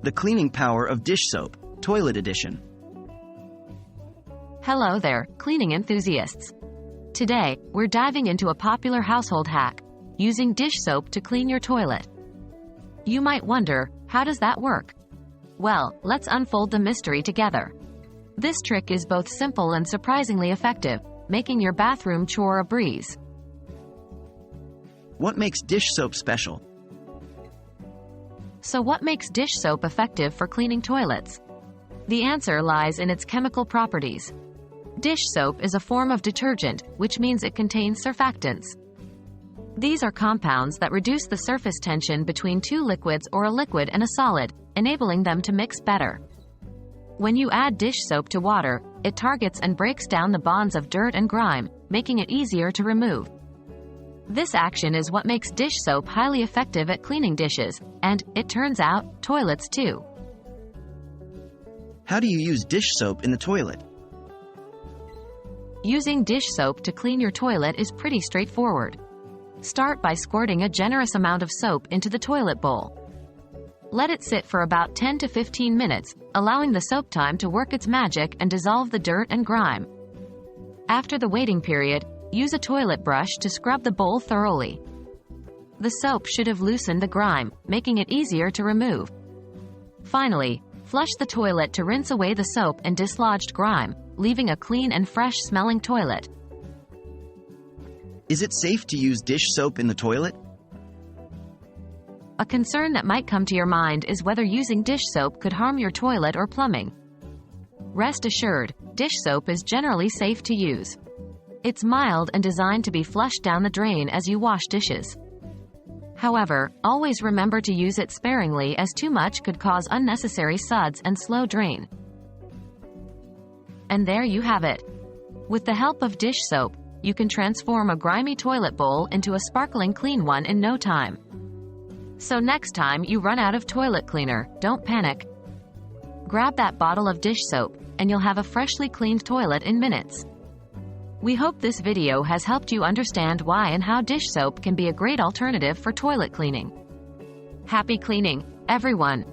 The cleaning power of dish soap, Toilet Edition. Hello there, cleaning enthusiasts. Today, we're diving into a popular household hack, using dish soap to clean your toilet. You might wonder, how does that work? Well, let's unfold the mystery together. This trick is both simple and surprisingly effective, making your bathroom chore a breeze. What makes dish soap special? So what makes dish soap effective for cleaning toilets? The answer lies in its chemical properties. Dish soap is a form of detergent, which means it contains surfactants. These are compounds that reduce the surface tension between two liquids or a liquid and a solid, enabling them to mix better. When you add dish soap to water, it targets and breaks down the bonds of dirt and grime, making it easier to remove. This action is what makes dish soap highly effective at cleaning dishes, and, it turns out, toilets too. How do you use dish soap in the toilet? Using dish soap to clean your toilet is pretty straightforward. Start by squirting a generous amount of soap into the toilet bowl. Let it sit for about 10 to 15 minutes, allowing the soap time to work its magic and dissolve the dirt and grime. After the waiting period, use a toilet brush to scrub the bowl thoroughly. The soap should have loosened the grime, making it easier to remove. Finally, flush the toilet to rinse away the soap and dislodged grime, leaving a clean and fresh-smelling toilet. Is it safe to use dish soap in the toilet? A concern that might come to your mind is whether using dish soap could harm your toilet or plumbing. Rest assured, dish soap is generally safe to use. It's mild and designed to be flushed down the drain as you wash dishes. However, always remember to use it sparingly, as too much could cause unnecessary suds and slow drain. And there you have it. With the help of dish soap, you can transform a grimy toilet bowl into a sparkling clean one in no time. So next time you run out of toilet cleaner, don't panic. Grab that bottle of dish soap, and you'll have a freshly cleaned toilet in minutes. We hope this video has helped you understand why and how dish soap can be a great alternative for toilet cleaning. Happy cleaning, everyone!